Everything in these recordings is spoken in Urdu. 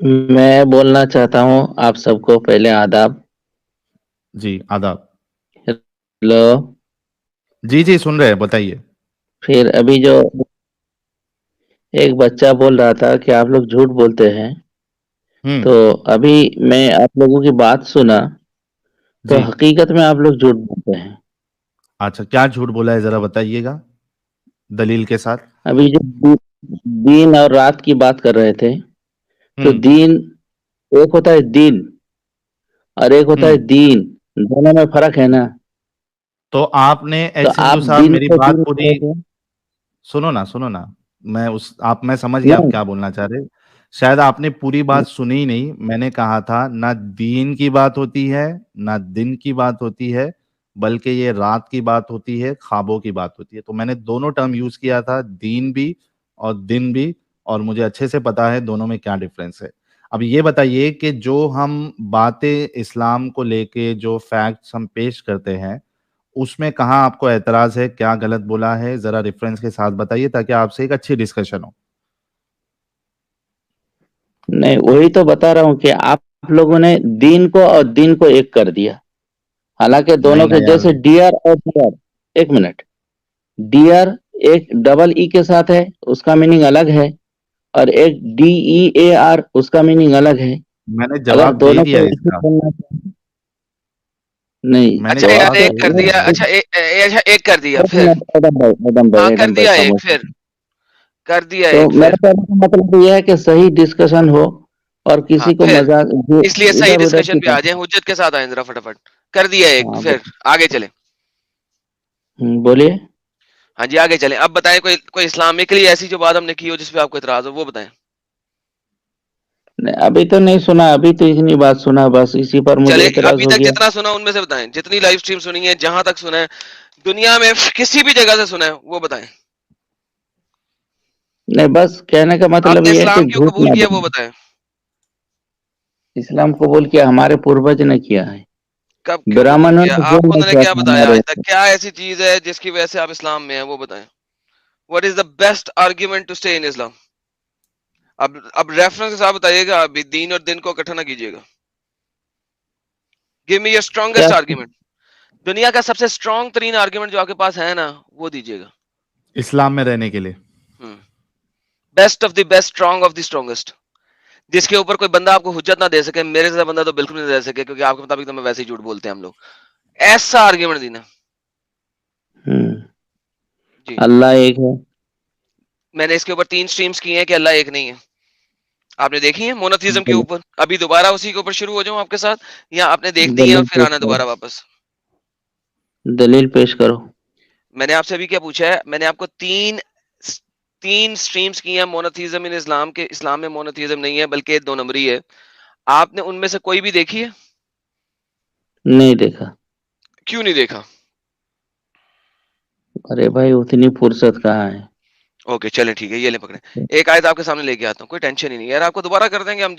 میں بولنا چاہتا ہوں آپ سب کو پہلے آداب. جی آداب. ہیلو. جی جی سن رہے ہیں, بتائیے. پھر ابھی جو ایک بچہ بول رہا تھا کہ آپ لوگ جھوٹ بولتے ہیں, ہوں. تو ابھی میں آپ لوگوں کی بات سنا تو جی حقیقت میں آپ لوگ جھوٹ بولتے ہیں. اچھا, کیا جھوٹ بولا ہے ذرا بتائیے گا دلیل کے ساتھ. ابھی جو دین اور رات کی بات کر رہے تھے, تو ہوں دین ایک ہوتا ہے دین اور ایک ہوتا ہوں ہے دین, دونوں میں فرق ہے نا. تو آپ نے تو ایکس آپ ہندو صاحب دین میری کو بات دین پوری کہتے ہیں. سنو نا. میں سمجھ گیا آپ نہیں کیا بولنا چاہ رہے. شاید آپ نے پوری بات سنی ہی نہیں. میں نے کہا تھا نہ دین کی بات ہوتی ہے نہ دن کی بات ہوتی ہے, بلکہ یہ رات کی بات ہوتی ہے, خوابوں کی بات ہوتی ہے. تو میں نے دونوں ٹرم یوز کیا تھا, دین بھی اور دن بھی, اور مجھے اچھے سے پتا ہے دونوں میں کیا ڈفرنس ہے. اب یہ بتائیے کہ جو ہم باتیں اسلام کو لے کے جو فیکٹس ہم پیش کرتے ہیں, اس میں کہاں آپ کو اعتراض ہے, کیا غلط بولا ہے, ذرا ریفرنس کے ساتھ بتائیے تاکہ آپ سے ایک اچھی ڈسکشن ہو. نہیں, وہی تو بتا رہا ہوں کہ آپ لوگوں نے دین کو اور دین کو ایک کر دیا. حالانکہ نہیں دونوں نا کے یار. جیسے ڈیئر اور ڈیئر, ایک منٹ, ڈیئر ایک ڈبل ای کے ساتھ ہے, اس کا میننگ الگ ہے, اور ایک ڈی ای اے آر, اس کا میننگ الگ ہے. میں نے اگر جواب دے دونوں کو دیا ایک اس ہی کا. بولنا چاہیں, نہیں میں نے اچھا یار جواب تو ایک دے کر دیا. دیا, اچھا اچھا ایک کر دیا ایک پھر. منٹ, ایڈم بھائی ہاں کر ایڈم بھائی دیا ایک, خاموش. پھر کر دیا تو ایک میرا پھر. کہنے کا مطلب یہ ہے کہ صحیح ڈسکشن ہو اور ہاں کسی کو پھر مزاق اس لیے صحیح ادھر ادھر ڈسکشن کی پہ آ بات. جائیں, حجت کے ساتھ آئیں ذرا فٹافٹ. کر دیا ایک, ہاں پھر آگے چلیں. بولیے. ہاں جی آگے چلیں. اب بتائیں کوئی اسلامکلی ایسی جو بات ہم نے کی ہو جس پہ آپ کو اعتراض ہو, وہ بتائیں. نہیں, ابھی تو نہیں سنا, ابھی تو اتنی بات سنا, بس اسی پر مجھے چلے اعتراض ابھی ہو تک گیا. جتنا سنا ان میں سے بتائیں, جتنی لائیو سٹریم سنی ہے, جہاں تک سنا ہے دنیا میں, کسی بھی جگہ سے سنا ہے, وہ بتائیں. نہیں, بس کہنے کا آپ مطلب نے یہ ہے کہ اسلام کیوں جھوٹ قبول نہ کیا وہ بولیں. بتائیں. اسلام قبول کیا ہمارے پوروج نے کیا ہے. کب کیوں قبول برہمنوں کیا نے آپ جیل کو, میں انہوں نے کیا کیا تھا بتایا ہمارے. آج تک, کیا ایسی چیز ہے جس کی وجہ سے آپ اسلام میں ہیں, وہ بتائیں. What is the best argument to stay in Islam. اب ریفرنس کے ساتھ بتائیے گا, ابھی دین اور دن کو اکٹھا نہ کیجیے گا. گیو می یور کیا اسٹرانگیسٹ آرگیومنٹ. دنیا کا سب سے اسٹرانگ ترین آرگیومنٹ جو آپ کے پاس ہے نا, وہ دیجیے گا. اسلام میں رہنے کے لیے best of the best, strong of the strongest, جس کے اوپر کوئی بندہ آپ کو حجت نہ دے سکے. میرے سے بندہ تو بالکل نہیں دے سکے, کیونکہ آپ کے مطابق تو میں ویسے ہی جھوٹ بولتے ہیں ہم لوگ. ایسا آرگیومنٹ دینا. جی اللہ ایک ہے. میں نے اس کے اوپر 3 سٹریمز کی ہیں کہ اللہ ایک نہیں ہے. آپ نے دیکھی ہے مونوتھیزم کے اوپر. ابھی دوبارہ اسی کے اوپر شروع ہو جاؤں آپ کے ساتھ, یا آپ نے دیکھ دی ہیں دلیل پھر پیش آنا کرو, دوبارہ واپس. دلیل پیش کرو. میں نے آپ سے ابھی کیا پوچھا ہے, میں نے آپ کو تین سٹریمز کی ہیں مونوتھیزم ان اسلام کے. اسلام میں مونوتھیزم نہیں ہے بلکہ 2 نمبری ہے. آپ نے ان میں سے کوئی بھی دیکھی ہے؟ نہیں دیکھا. کیوں نہیں دیکھا؟ ارے بھائی اتنی فرصت کہاں ہے. اوکے چلیں ٹھیک ہے, یہ لیں پکڑیں. ایک آیت آپ کے سامنے لے کے آتا ہوں, کوئی ٹینشن ہی نہیں یار, آپ کو دوبارہ کر دیں گے ہم.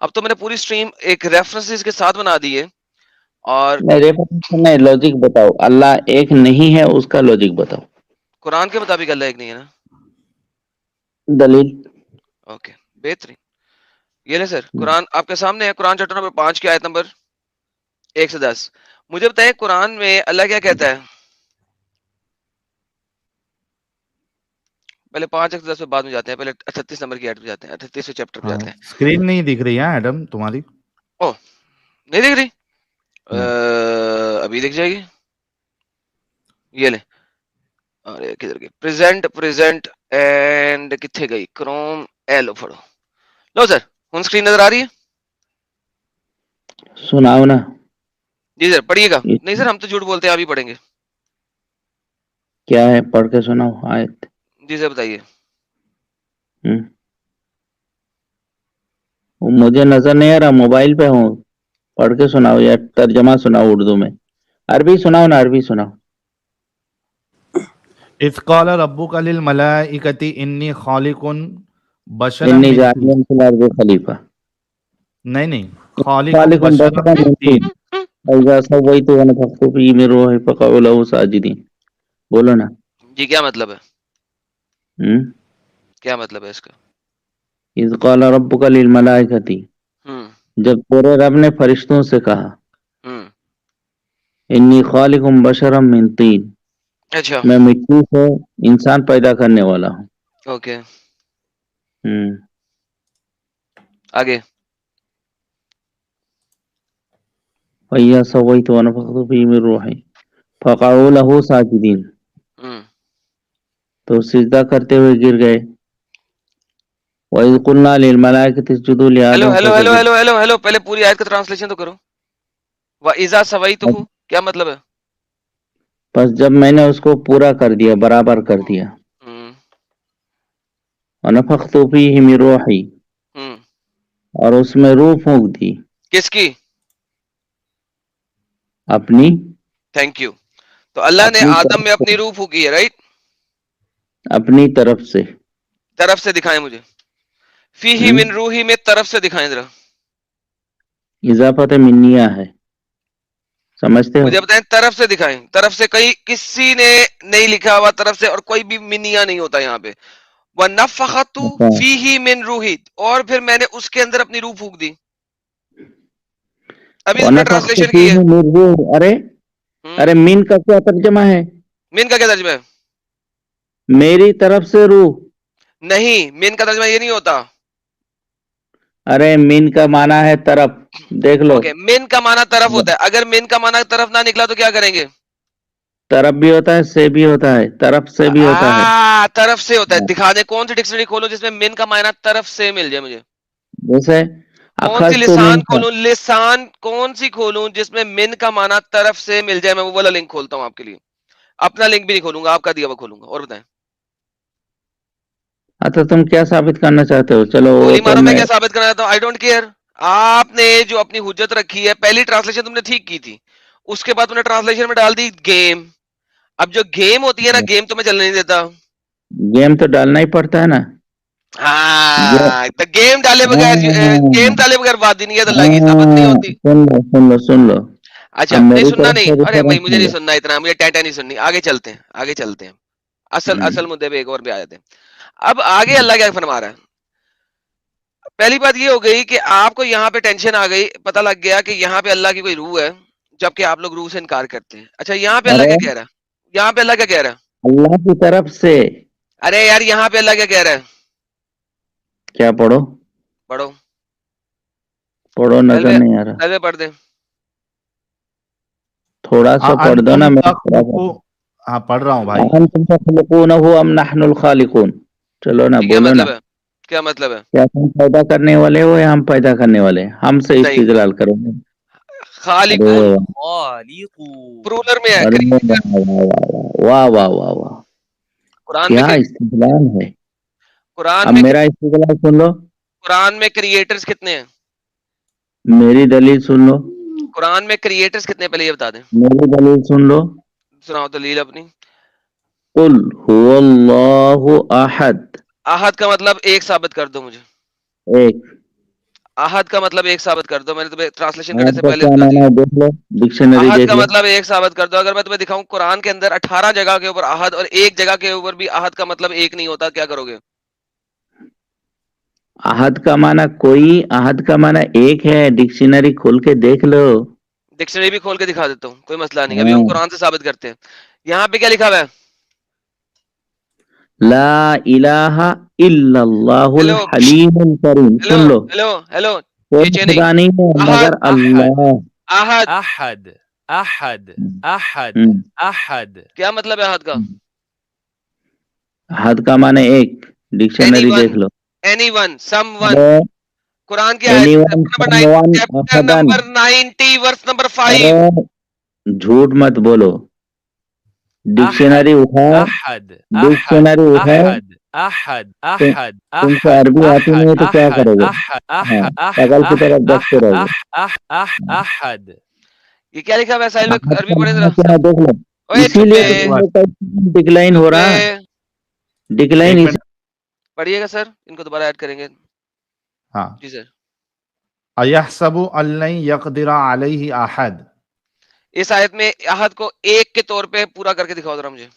اب تو میں نے پوری سٹریم ایک ریفرنسز کے ساتھ بنا دی ہے. اور نہیں, لوجک بتاؤ. اللہ ایک نہیں ہے, اس کا لوجک بتاؤ. قرآن کے مطابق اللہ ایک نہیں ہے نا. دلیل. اوکے بہترین. یہ لیں سر, قرآن آپ کے سامنے ہے. قرآن چیپٹر نمبر 5 کی آیت نمبر 1 سے 10. مجھے بتائیں قرآن میں اللہ کیا کہتا ہے. پہلے 5 سے 10 پہ بعد میں جاتے ہیں, پہلے 38 نمبر کی آیت پہ جاتے ہیں, 38 چیپٹر پہ جاتے ہیں. اسکرین نہیں دکھ رہی ہے ایڈم تمہاری. او نہیں دیکھ رہی, نہیں. ابھی دیکھ جائے گی. یہ لیں, ارے کدھر گئی پریزنٹ اینڈ کتنے گئی کروم. لو پڑھو لو سر, ہن اسکرین نظر آ رہی ہے. سناؤ نا. جی سر پڑھیے گا. نہیں سر ہم تو جھوٹ بولتے ہیں, آپ ہی پڑھیں گے. کیا ہے, پڑھ کے سناؤ آیت. جی سر بتائیے. مجھے نظر نہیں آ رہا, موبائل پہ ہوں. پڑھ کے سناؤ یا ترجمہ سناؤ اردو میں. عربی سناؤ نا, عربی سناؤ. اذ قال ربک للملائکۃ انی خالق بشرا انی من طین. جاعل فی الارض خلیفہ. نہیں, خالق خالق بشرا بشرا من من طین طین. فاذا سویت ونفخت فیہ من روحی فقعوا لہ ساجدین. بولو نا. جی کیا مطلب ہے, ہم کیا مطلب ہے اس کا. اذ قال ربک للملائکتی، جب تیرے رب نے فرشتوں سے کہا انی خالق بشرا من طین، اچھا میں مٹی سے انسان پیدا کرنے والا ہوں۔ اوکے ہم، آگے فَإِذَا سَوَّيْتُ وَنَفَخْتُ فِيهِ مِن رُوحِي فَقَعُوا لَهُ سَاجِدِينَ، تو سجدہ کرتے ہوئے گر گئے۔ وَإِذْ قُلْنَا لِلْمَلَائِكَةِ اسْجُدُوا ہیلو لِآدَمَ ہیلو ہیلو فَسَجَدُوا، ہیلو ہیلو ہیلو پہلے پوری آیت کا ٹرانسلیشن تو کرو۔ وَإِذَا سَوَيْتُهُ کیا مطلب ہے؟ پس جب میں نے اس کو پورا کر دیا، برابر کر دیا، وَنَفَخْتُ فِيهِ مِن رُوحِي، اور اس میں روح پھونک دی کس کی؟ اپنی تھینک یو۔ تو اللہ نے اپنی آدم طرف میں اپنی روح پھونکی ہے، رائٹ؟ اپنی طرف سے۔ طرف سے دکھائیں مجھے، فیہ من روحی میں طرف سے دکھائیں ذرا اضافت منیہ ہے، سمجھتے ہو؟ مجھے بتائیں، طرف سے دکھائیں، طرف سے کہیں کسی نے نہیں لکھا ہوا طرف سے، اور کوئی بھی منیہ نہیں ہوتا یہاں پہ۔ وَنَفَخَتُ اچھا، فِيهِ مِن رُوحِي، اور پھر میں نے اس کے اندر اپنی روح پھونک دی۔ ابھی تم نے وَنَفَخْتُ ٹرانسلیشن کی ہے۔ فِيهِ مِن روح، ارے من کا کیا ترجمہ ہے؟ من کا کیا ترجمہ ہے؟ میری طرف سے روح، نہیں، من کا ترجمہ یہ نہیں ہوتا۔ ارے من کا معنی ہے طرف، دیکھ لو، اوکے، من کا معنی طرف ہوتا ہے، اگر من کا معنی طرف نہ نکلا تو کیا کریں گے؟ طرف بھی ہوتا ہے، سے بھی ہوتا ہے، طرف سے بھی ہوتا ہے۔ طرف سے ہوتا ہے، دکھا دیں کون سی ڈکشنری کھولو جس میں من کا معنی طرف سے مل جائے مجھے۔ جیسے کون سی اخذت لسان منک، کھولوں، لسان کون سی کھولوں جس میں من کا معنی طرف سے مل جائے؟ میں وہ والا لنک کھولتا ہوں آپ کے لیے، اپنا لنک بھی نہیں کھولوں گا، آپ کا دیا ہوا کھولوں گا۔ اور بتائیں اچھا تم کیا ثابت کرنا چاہتے ہو؟ چلو وہ گولی تو مارو، میں میں کیا ثابت کرنا چاہتا ہوں، آئی ڈونٹ کیئر۔ آپ نے جو اپنی حجت رکھی ہے، پہلی ٹرانسلیشن تم نے ٹھیک کی تھی، اس کے بعد تم نے ٹرانسلیشن میں ڈال دی گیم۔ اب جو گیم ہوتی ہے نا، گیم تو میں چلنے نہیں دیتا۔ گیم تو ڈالنا ہی پڑتا ہے نا۔ ہاں تو گیم ڈالے بغیر، گیم ہاں، ڈالے بغیر بات ہی نہیں ہے، اللہ کی ثابت نہیں ہاں، ہوتی۔ سن لو، اچھا اب نہیں میری سننا طرف نہیں، سے ارے ریفرنس مجھے لے نہیں لو۔ سننا اتنا، مجھے ٹیٹا نہیں سننی۔ آگے چلتے ہیں، آگے چلتے ہیں، اصل مدے پہ ایک اور بھی آ جاتے ہیں۔ اب آگے اللہ کیا فرما رہا ہے؟ پہلی بات یہ ہو گئی کہ آپ کو یہاں پہ ٹینشن آ گئی، پتہ لگ گیا کہ یہاں پہ اللہ کی کوئی روح ہے، جبکہ آپ لوگ روح سے انکار کرتے ہیں۔ اچھا یہاں پہ اللہ ارے کیا کہہ رہا ہے؟ یہاں پہ اللہ کیا کہہ رہا ہے؟ اللہ کی طرف سے ارے یار یہاں پہ اللہ کیا کہہ رہا ہے؟ کیا پڑھو؟ پڑھو، پڑھو، نظر نلوے نہیں آ رہا، نلوے پڑھ دیں۔ تھوڑا سا پڑھ دو نا، انتم میں تخلقو، ہاں پڑھ رہا ہوں بھائی۔ انتم تخلقونہ ام نحن الخالقون، چلو نا یہ کیا بولو نا، مطلب ہے؟ کیا مطلب ہے؟ کیا تم پیدا کرنے والے ہو یا ہم پیدا کرنے والے ہیں؟ ہم سے نہیں، استدلال کرو گے۔ ارے خالقون پرولر میں ہے، ارے کریٹر۔ واہ واہ واہ واہ، قرآن میں کیا استدلال ہے! قرآن اب میں میرا استدلال سن لو، قرآن میں کریٹرز کتنے ہیں؟ میری دلیل سن لو، قرآن میں کریٹرز کتنے ہیں؟ پہلے یہ بتا دیں، میری دلیل سن لو۔ سناؤ دلیل اپنی۔ قل هو اللہ احد، احد کا مطلب ایک ثابت کر دو مجھے۔ ایک۔ احد کا مطلب ایک ثابت کر دو، میں نے تمہیں ٹرانسلیشن کرنے احد سے کا پہلے کیا بتا معنی دیا۔ ہے دیکھ لو، ڈکشنری احد دیکھ کا لو۔ مطلب ایک ثابت کر دو۔ اگر میں تمہیں دکھاؤں قرآن کے اندر 18 جگہ کے اوپر احد اور ایک جگہ کے اوپر بھی احد کا مطلب ایک نہیں ہوتا، کیا کرو گے؟ احد کا معنی کوئی، احد کا معنی ایک ہے، ڈکشنری کھول کے دیکھ لو۔ ڈکشنری بھی کھول کے دکھا دیتا ہوں، کوئی مسئلہ نہیں، ابھی ہاں، ہم قرآن سے ثابت کرتے ہیں۔ یہاں پہ کیا لکھا ہوا ہے؟ لا الہ الا اللہ ہیلو الحلیم الکریم، ہیلو سن لو، ہیلو ہیلو، کوئی نیچے نہیں۔ خدا نہیں ہے احد مگر اللہ۔ احد احد احد احد ہم، احد کیا مطلب ہے احد کا؟ احد کا معنی ایک، اینی ڈکشنری ون، دیکھ لو۔ Any one, some one. ارے قرآن کی آیت any one chapter some one احدن، نمبر 90 ورس نمبر 5۔ ارے جھوٹ مت بولو، ڈکشنری احد اٹھاؤ، احد احد ڈکشنری اٹھاؤ۔ احد احد احد تم سے احد عربی آتی نہیں ہے تو کیا احد کرو گے؟ احد ہاں، احد پگل کی طرف دیکھتے رہو گے۔ احد۔ یہ کیا لکھا ہوا ہے ساحل میں؟ احد عربی کا پڑھے ذرا۔ معنی کیا ہے دیکھ لو، اوے اسی لیے چپے تو تمہارے پاس ڈکلائن ہو چپے، رہا، ڈکلائن ایک اسی۔ منٹ، پڑھیے گا سر، ان کو دوبارہ ایڈ کریں گے۔ ہاں، جی سر۔ ایحسب ان لن یقدر علیہ احد، اس آیت میں احد کو ایک کے طور پہ پورا کر کے دکھاؤ ذرا مجھے۔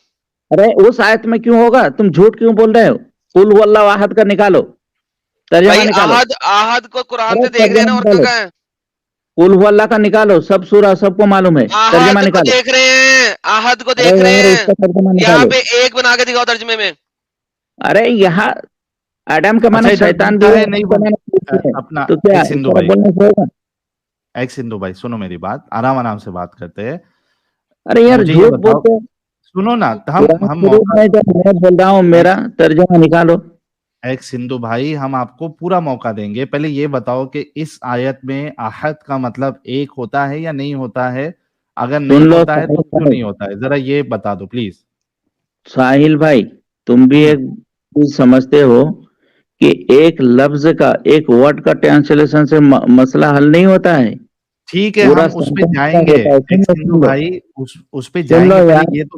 ارے اس آیت میں کیوں ہوگا؟ تم جھوٹ کیوں بول رہے ہو؟ قل هو اللہ احد کا نکالو، ترجمہ بھائی نکالو. احد احد کو قرآن ارے میں دیکھ رہے ہیں نا، ترجمہ اور نکالو. کہاں ہے؟ قل هو اللہ کا نکالو، سب سورہ سب کو معلوم ہے. ترجمہ احد کو نکالو. دیکھ رہے ہیں، احد کو ارے دیکھ رہے یار اس ہیں، کا ترجمہ یہاں نکالو. پہ ایک بنا کے دکھاؤ ترجمے میں. ارے یہاں ایڈم کا اچھا معنی ادھر شیطان بھی بنتا ہے، ہے ایڈم نہیں کا معنی پوچھی ہے. اپنا تو کیا ایک اس سندھو طرح بھائی، بولنے سے ہوگا؟ ایک سندھو بھائی سنو میری بات، آرام آرام سے بات کرتے ہیں. ارے یار مجھے یہ جھوٹ بتاؤ، بولتے ہیں. سنو نا، قرآن ہم شریف موقع، میں جب میں بول رہا ہوں ایک میرا ترجمہ نکالو. ایک سندھو بھائی ہم آپ کو پورا موقع دیں گے. پہلے یہ بتاؤ کہ اس آیت میں احد کا مطلب ایک ہوتا ہے یا نہیں ہوتا ہے؟ اگر نہیں سن لو ہوتا ہے تو ساحل کیوں بھائی، نہیں ہوتا ہے؟ ذرا یہ بتا دو پلیز. ساحل بھائی تم بھی ایک چیز سمجھتے ہو کہ ایک لفظ کا ایک ورڈ کا ٹرانسلیشن سے مسئلہ حل نہیں ہوتا ہے. ٹھیک ہے، پورا ہم اس پہ سینٹینس کا جائیں گے. ہوتا ہے. ایک سن لو سندھو سن لو بھائی اس پہ سن جائیں لو گے. پہلے یار یہ تو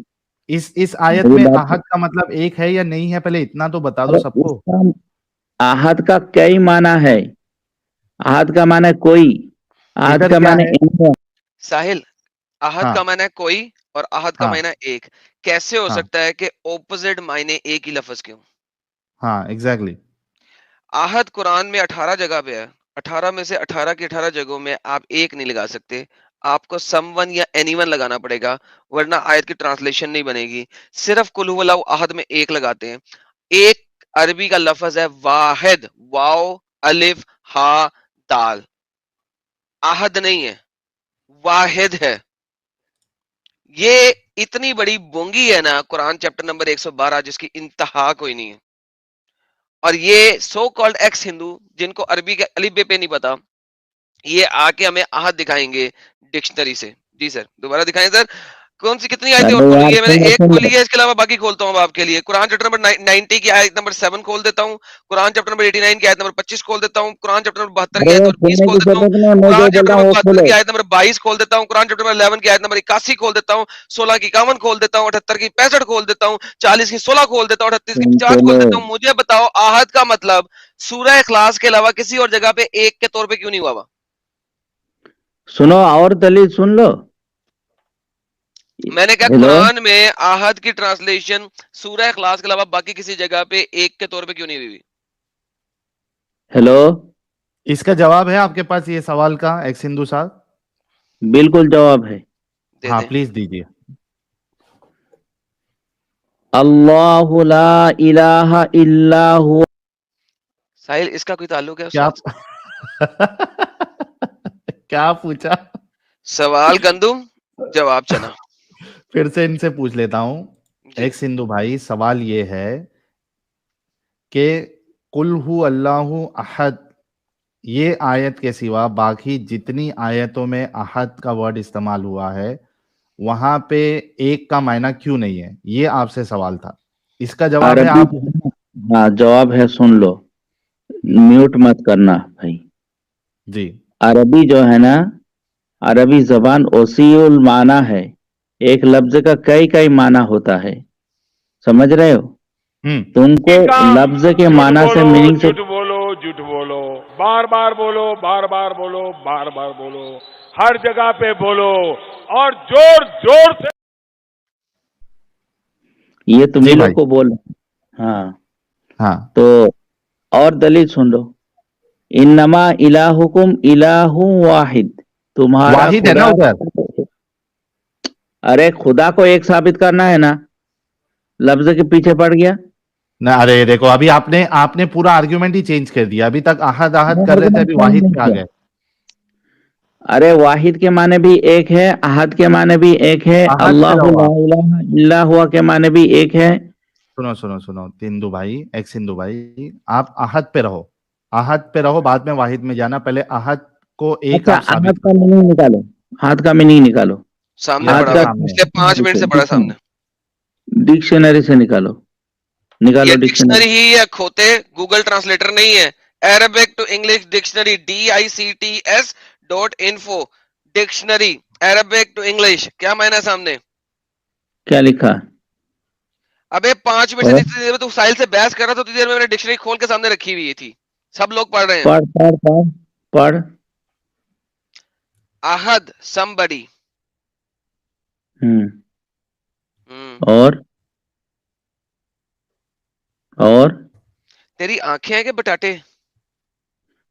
اس آیت میری میں بات. احد کا مطلب ایک ہے یا نہیں ہے، پہلے اتنا تو بتا دو ارے سب اس کو. کا احد کا کئی معنی ہے. احد کا معنی کوئی، احد ادھر کا کیا معنی ہے؟ ایک. ساحل، احد ہاں کا معنی ہے کوئی اور احد کا ہاں معنی ایک. کیسے ہو ہاں سکتا ہے کہ اوپوزٹ معنی ایک ہی لفظ کیوں؟ ہاں ایگزیکٹلی. احد قرآن میں 18 جگہ پہ ہے، 18 میں سے 18 کی 18 جگہوں میں آپ ایک نہیں لگا سکتے، آپ کو سم ون یا اینی ون لگانا پڑے گا، ورنہ آیت کی ٹرانسلیشن نہیں بنے گی. صرف قل هو اللہ احد میں ایک لگاتے ہیں. ایک عربی کا لفظ ہے واحد، واو الف ہا دال. احد نہیں ہے، واحد ہے. یہ اتنی بڑی بونگی ہے نا قرآن چیپٹر نمبر 112 جس کی انتہا کوئی نہیں ہے. اور یہ سو کالڈ ایکس ہندو جن کو عربی کے الف بے پہ نہیں پتا، یہ آ کے ہمیں احد دکھائیں گے ڈکشنری سے. جی سر دوبارہ دکھائیں سر. کون سی کتنی آیتیں اور ارے کھولی یار ہے؟ میں نے سن لو ایک سن کھولی لو. ہے، اس کے علاوہ باقی کھولتا ہوں اب آپ کے لیے. قرآن چیپٹر نمبر 90 کی آیت نمبر 7 کھول دیتا ہوں. قرآن چیپٹر نمبر 89 کی آیت نمبر 25 کھول دیتا ہوں. قرآن چیپٹر نمبر 72 کی ارے آیت یار نمبر 20 کھولنے کھول کی دیتا ہوں. ضرورت نہیں، میں جو قرآن بول چیپٹر رہا ہوں نمبر وہ 72 کھولو. کی آیت نمبر 22 کھول دیتا ہوں. قرآن چیپٹر نمبر 11 کی آیت نمبر 81 کھول دیتا ہوں. 16 کی 51 کھول دیتا ہوں. 78 کی 65 کھول دیتا ہوں. 40 کی 16 کھول دیتا ہوں. 38 کی 50 کھول چلو دیتا ہوں. مجھے بتاؤ احد کا مطلب سورہ اخلاص کے علاوہ کسی اور جگہ پہ ایک کے طور پہ کیوں نہیں ہوا؟ سنو اور دلیل سن لو. میں نے کہا ہیلو قرآن میں احد کی ٹرانسلیشن سورہ اخلاص کے علاوہ باقی کسی جگہ پہ ایک کے طور پہ کیوں نہیں ہوئی؟ ہیلو اس کا جواب ہے آپ کے پاس یہ سوال کا ایک سندھو صاحب؟ بالکل جواب ہے. دے ہاں دیں. پلیز دیجیے. اللہ لا الہ الا ہوا. ساحل اس کا کوئی تعلق ہے کیا استاد سے؟ کیا پوچھا؟ سوال گندم جواب چنا. پھر سے ان سے پوچھ لیتا ہوں. جی ایک سندھو بھائی سوال یہ ہے کہ قل ہو اللہ احد، یہ آیت کے سوا باقی جتنی آیتوں میں احد کا ورڈ استعمال ہوا ہے وہاں پہ ایک کا معنی کیوں نہیں ہے؟ یہ آپ سے سوال تھا. اس کا جواب ہے عربی آپ. ہاں جواب ہے، سن لو. میوٹ مت کرنا بھائی. جی عربی جو ہے نا، عربی زبان وسیع المعنی ہے. ایک لفظ کا کئی کئی معنی ہوتا ہے، سمجھ رہے ہو؟ ہوں تم کو کا لفظ کے جھوٹ معنی سے بولو میننگ سے جھوٹ بولو جھوٹ بولو، بار بار بولو بار بار بولو بار بار بولو، ہر جگہ پہ بولو اور زور زور سے. یہ تمہیں جی لوگ بھائی. کو بول. ہاں ہاں تو اور دلیل سن لو. انما الہکم الہ واحد، تمہارا واحد ہے نا خدا. ادھر؟ ارے خدا کو ایک ثابت کرنا ہے نا، لفظ کے پیچھے پڑ گیا. نہ ارے دیکھو ابھی آپ نے پورا آرگیومنٹ ہی چینج کر دیا. ابھی تک احد احد میں کر رہے تھے، argument ابھی change واحد نہیں پہ آ کیا. گئے. ارے واحد کے معنی بھی ایک ہے، احد کے معنی بھی ایک ہے، احد پہ اللہ رہو لا آپ. الہ الا ہوا کے معنی بھی ایک ہے. سنو سنو سنو سندھو بھائی، ایک سندھو بھائی، آپ احد پہ رہو. احد پہ رہو، بعد میں واحد میں جانا. پہلے احد کو ایک اچھا آپ ثابت احد کا کرو. میننگ نکالو. احد کا میننگ نکالو. سامنے یہ آپ پڑا احد کے کا ہوا سامنے ہے. پچھلے 5 منٹ سے پڑا سامنے. ڈکشنری سے نکالو. یہ نکالو ڈکشنری. ڈکشنری ہی ہے کھوتے، گوگل ٹرانسلیٹر نہیں ہے. Arabic to English dictionary DICTS.info dictionary Arabic to English. کیا معنی ہے سامنے؟ کیا لکھا؟ ابے 5 منٹ سے اور جتنی دیر میں تو ساحل سے بحث کر رہا تھا اتنی دیر میں نے ڈکشنری کھول کے سامنے رکھی ہوئی تھی. سب لوگ پڑھ رہے ہیں. پڑھ پڑھ پڑھ پڑھ. احد somebody. اور اور تیری آنکھیں ہیں کہ بٹاٹے؟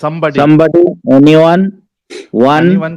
somebody somebody, anyone, one. anyone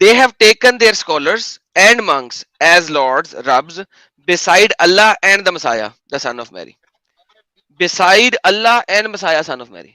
They have taken their scholars and monks as lords, Rabs, beside Allah and the Messiah, the son of Mary. Beside Allah and Messiah, son of Mary.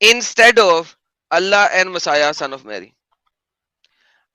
instead of Allah and Messiah, son of Mary.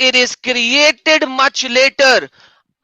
It is created much later.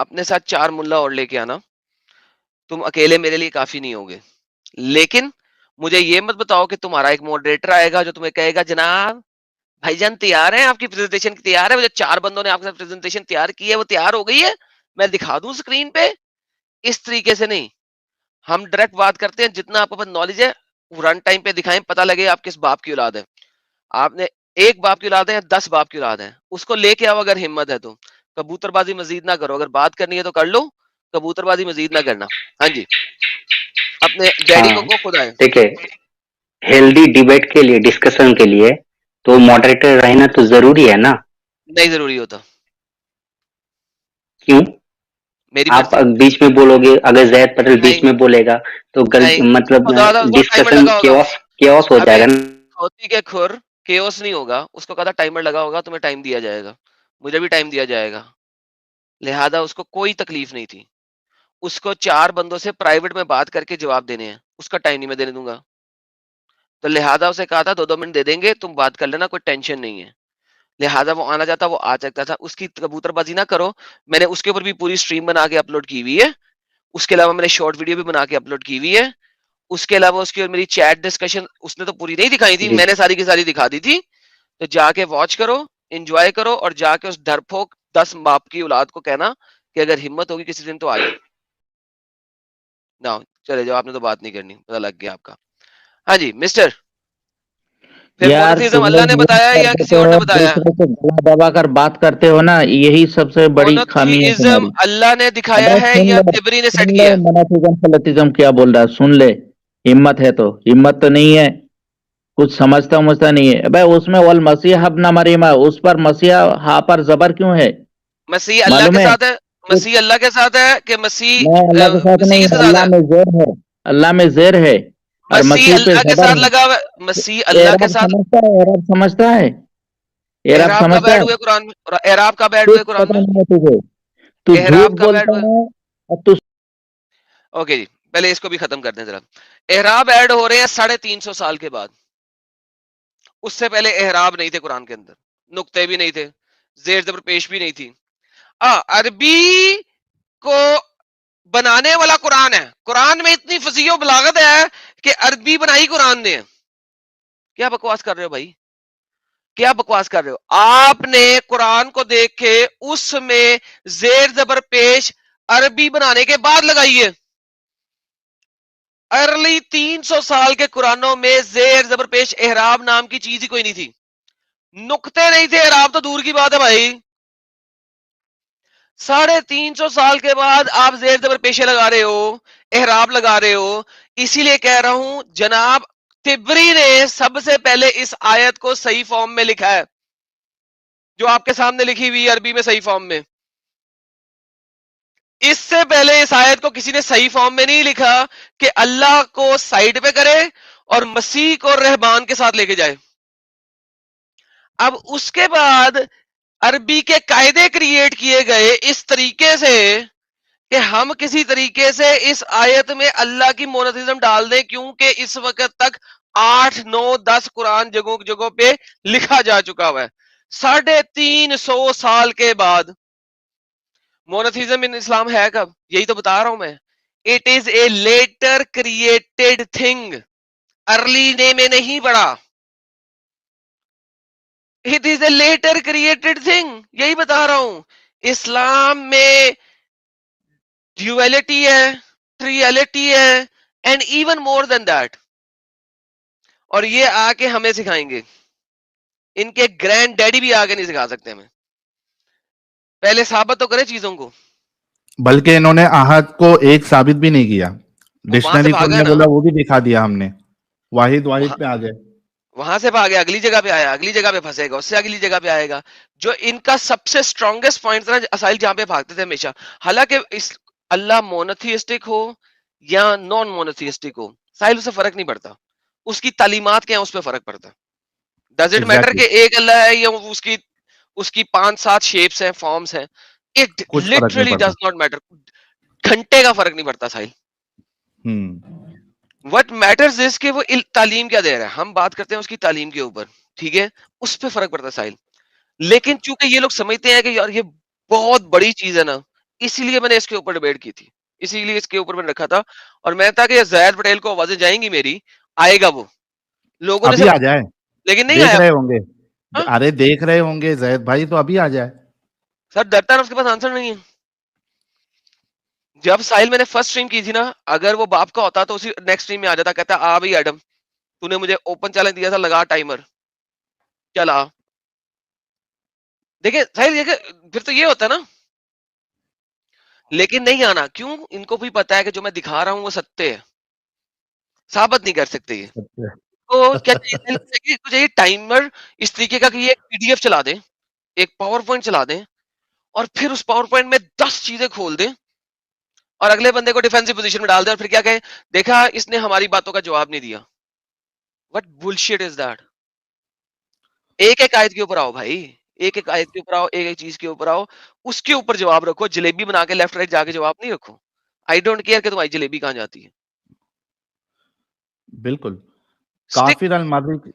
اپنے ساتھ 4 ملا اور لے کے آنا, تم اکیلے میرے لیے کافی نہیں ہوگے. لیکن مجھے یہ مت بتاؤ کہ تمہارا ایک ماڈریٹر آئے گا جو تمہیں کہے گا جناب بھائی جان تیار ہیں آپ کی پریزنٹیشن تیار ہے, وہ جو 4 بندوں نے آپ کے ساتھ پریزنٹیشن تیار کی ہے وہ تیار ہو گئی ہے, میں دکھا دوں اسکرین پہ. اس طریقے سے نہیں, ہم ڈائریکٹ بات کرتے ہیں جتنا آپ کو نالج ہے رن ٹائم پہ دکھائیں, پتہ لگے آپ کس باپ کی اولاد ہے. آپ نے ایک باپ کی اولاد ہے یا 10 باپ کی اولاد ہے, اس کو لے کے آؤ اگر ہمت ہے تو. کبوتر بازی مزید نہ کرو, اگر بات کرنی ہے تو کر لو, کبوتر بازی مزید نہ کرنا. ہاں جی, اپنے ڈیڈی ہاں کو خود آئے. دیکھیے, ہیلدی ڈیبیٹ کے لیے, ڈسکشن کے لیے تو ماڈریٹر رہنا تو ضروری ہے نا. نہیں ضروری ہوتا, کیوں؟ میری آپ مرضی. بیچ میں بولو گے, اگر زید پٹیل بیچ نہیں میں بولے گا تو نہیں, مطلب خدا دا اس کو ٹائمر ڈسکشن لگا ہوگا. کیوس ہو ابے جائے گا نا. کھوتی کے کھر کیوس نہیں ہوگا, اس کو کہا ٹائمر لگا ہوگا, تمہیں ٹائم دیا جائے گا, مجھے بھی ٹائم دیا جائے گا. لہذا اس کو کوئی تکلیف نہیں تھی, اس کو 4 بندوں سے پرائیویٹ میں بات کر کے جواب دینے ہیں, اس کا ٹائم نہیں میں دینے دوں گا. تو لہذا اسے کہا تھا 2 منٹ دے دیں گے, تم بات کر لینا, کوئی ٹینشن نہیں ہے. لہذا وہ آنا چاہتا وہ آ سکتا تھا. اس کی کبوتر بازی نہ کرو, میں نے اس کے اوپر بھی پوری اسٹریم بنا کے اپلوڈ کی ہوئی ہے. اس کے علاوہ میں نے شارٹ ویڈیو بھی بنا کے اپلوڈ کی ہوئی ہے. اس کے علاوہ اس کی اور میری چیٹ ڈسکشن اس نے تو پوری نہیں دکھائی تھی, جی میں نے ساری کی ساری دکھا دی تھی. تو جا کے واچ کرو, انجوائے کرو, اور جا کے اس ڈرپھوک 10 باپ کی اولاد کو کہنا کہ اگر ہمت ہوگی کسی دن تو آ جائے. نہ چلے جاؤ, آپ نے تو بات نہیں کرنی, پتہ لگ گیا آپ کا. ہاں جی مسٹر, پھر یار مونوتھیزم تم اللہ لوگ نے یہ بتایا یا کر کسی دیتے اور ہو, نے بتایا؟ دوسرے کو گلا دبا کر بات کرتے ہو نا, یہی سب سے بڑی خامی ہے مونوتھیزم تمہاری. اللہ نے دکھایا ابے ہے سن یا لے, تبری نے سیٹ سن لے کیا ہے؟ منافظم فلتزم کیا بول رہا ہے, سن لے. ہمت ہے تو ہمت تو نہیں ہے, کچھ سمجھتا نہیں ہے. بھائی اس میں والمسیح ابن مریم ہے, اس پر مسیح ہا پر زبر کیوں ہے مسیح اللہ معلوم کے ہے؟ ساتھ ہے, مسیح اللہ کے ساتھ ہے کہ نہیں, اللہ کے ساتھ مسیح نہیں کے ہے, ساتھ اللہ ہے؟ میں زیر ہے, اللہ میں زیر ہے, اور مسیح مسیح پہ اللہ کے زبر ساتھ ہے. لگا ہوا ہے, مسیح اللہ کے اعراب ساتھ. سمجھتا ہے, اعراب سمجھتا ہے, اعراب احراب کب سمجھتا ایڈ ہے. ہوئے قرآن میں, اور احراب کب ایڈ ہوئے کچھ قرآن پتہ میں؟ نہیں ہے تجھے, تو احراب جھوٹ کب ایڈ بولتا ہوئے؟ ہے. اور تو اوکے جی, پہلے اس کو بھی ختم کرتے ہیں ذرا. احراب ایڈ ہو رہے ہیں 350 سال کے بعد. اس سے پہلے احراب نہیں تھے قرآن کے اندر, نقطے بھی نہیں تھے, زیر زبر پیش بھی نہیں تھی. عربی کو بنانے والا قرآن ہے. قرآن میں اتنی فصیح و بلاغت ہے کہ عربی بنائی قرآن نے. کیا بکواس کر رہے ہو بھائی, کیا بکواس کر رہے ہو؟ آپ نے قرآن کو دیکھ کے اس میں زیر زبر پیش عربی بنانے کے بعد لگائی ہے. ارلی 300 سال کے قرآنوں میں زیر زبر پیش احراب نام کی چیز ہی کوئی نہیں تھی, نقطے نہیں تھے, احراب تو دور کی بات ہے بھائی. 350 سال کے بعد آپ زیر زبر پیشے لگا رہے ہو, احراب لگا رہے ہو. اسی لیے کہہ رہا ہوں جناب تبری نے سب سے پہلے اس آیت کو صحیح فارم میں لکھا ہے, جو آپ کے سامنے لکھی ہوئی عربی میں صحیح فارم میں. اس سے پہلے اس آیت کو کسی نے صحیح فارم میں نہیں لکھا کہ اللہ کو سائیڈ پہ کرے اور مسیح کو رہبان کے ساتھ لے کے جائے. اب اس کے بعد عربی کے قاعدے کریٹ کیے گئے اس طریقے سے کہ ہم کسی طریقے سے اس آیت میں اللہ کی مونوتھیزم ڈال دیں, کیونکہ اس وقت تک 8 9 10 قرآن جگہوں پہ لکھا جا چکا ہوا ہے. 350 سال کے بعد مونوتھیزم ان اسلام ہے کب؟ یہی تو بتا رہا ہوں میں. It is a later created thing, early نے میں نہیں پڑھا. It is a later created thing, یہی بتا رہا ہوں. اسلام میں ڈیویلٹی ہے, ٹریلٹی ہے, and even more than that. اور یہ آ کے ہمیں سکھائیں گے, ان کے گرینڈ ڈیڈی بھی آگے نہیں سکھا سکتے ہمیں. پہلے ثابت تو کرے چیزوں کو. بلکہ انہوں نے احد کو ایک ثابت بھی نہیں کیا, وہ وہاں سے ڈکشنری بھاگا کھولنے نا, بولا وہ بھی دکھا دیا ہم نے, واحد پہ آ گئے. وہاں سے بھاگے, اگلی جگہ پہ آیا, اگلی جگہ پہ پھنسے گا, اس سے اگلی جگہ پہ آئے گا. جو ان کا سب سے اسٹرانگیسٹ پوائنٹ تھا اسائل جہاں پہ بھاگتے تھے ہمیشہ, حالانکہ اس اللہ مونوتھیسٹک ہو یا نان مونوتھیسٹک ہو, سائل اسے فرق نہیں پڑتا. اس کی تعلیمات کیا ہیں اس پہ فرق پڑتا ہے. Does it matter Exactly. کہ ایک اللہ ہے یا اس کی 5-7 شیپس ہیں, فارمز ہیں؟ اٹ کچھ فرق نہیں لٹرلی پڑتا. Does not matter. گھنٹے کا فرق نہیں پڑتا ساحل. وٹ میٹرز از کہ وہ تعلیم کیا دے رہا ہے. ہم بات کرتے ہیں اس کی تعلیم کے اوپر, ٹھیک ہے, اس پہ فرق پڑتا ہے ساحل. لیکن چونکہ یہ لوگ سمجھتے ہیں کہ یار یہ بہت بڑی چیز ہے نا, اسی لیے میں نے اس کے اوپر ڈیبیٹ کی تھی, اسی لیے اس کے اوپر میں نے رکھا تھا, اور میں تھا کہ زید پٹیل کو آوازیں جائیں گی میری, آئے گا وہ, لوگوں نے ابھی آ سب, جائے, لیکن نہیں دیکھ آیا. رہے ہوں گے, ہاں؟ ارے دیکھ رہے ہوں گے زید بھائی, تو ابھی آ جائے. سر ڈرتا ہے, اس کے پاس آنسر نہیں ہے. جب ساحل میں نے فرسٹ اسٹریم کی تھی نا, اگر وہ باپ کا ہوتا تو اسی نیکسٹ اسٹریم میں آ جاتا, کہتا آ بھائی ایڈم, تو نے مجھے اوپن چیلنج دیا تھا, لگا ٹائمر, چلا. دیکھیں ساحل, دیکھیں پھر تو یہ ہوتا ہے نا, لیکن نہیں آنا. کیوں؟ ان کو بھی پتا ہے کہ جو میں دکھا رہا ہوں وہ ستے ہے, ثابت نہیں کر سکتے یہ. تو کیا چاہیے ٹائمر اس طریقے کا کہ یہ پی ڈی ایف چلا دیں, ایک پاور پوائنٹ چلا دیں, اور پھر اس پاور پوائنٹ میں 10 چیزیں کھول دیں, اور اگلے بندے کو ڈیفینسو پوزیشن میں ڈال دیں, اور پھر کیا کہیں, دیکھا اس نے ہماری باتوں کا جواب نہیں دیا. What bullshit is that? ایک ایک آیت کے اوپر آؤ بھائی, ایک ایک آیت کے اوپر آؤ, ایک ایک چیز کے اوپر آؤ, اس کے اوپر جواب رکھو. جلیبی بنا کے لیفٹ رائٹ جا کے جواب نہیں رکھو. آئی ڈونٹ کیئر کہ تمہاری جلیبی کہاں جاتی ہے. بالکل. کافر المادی,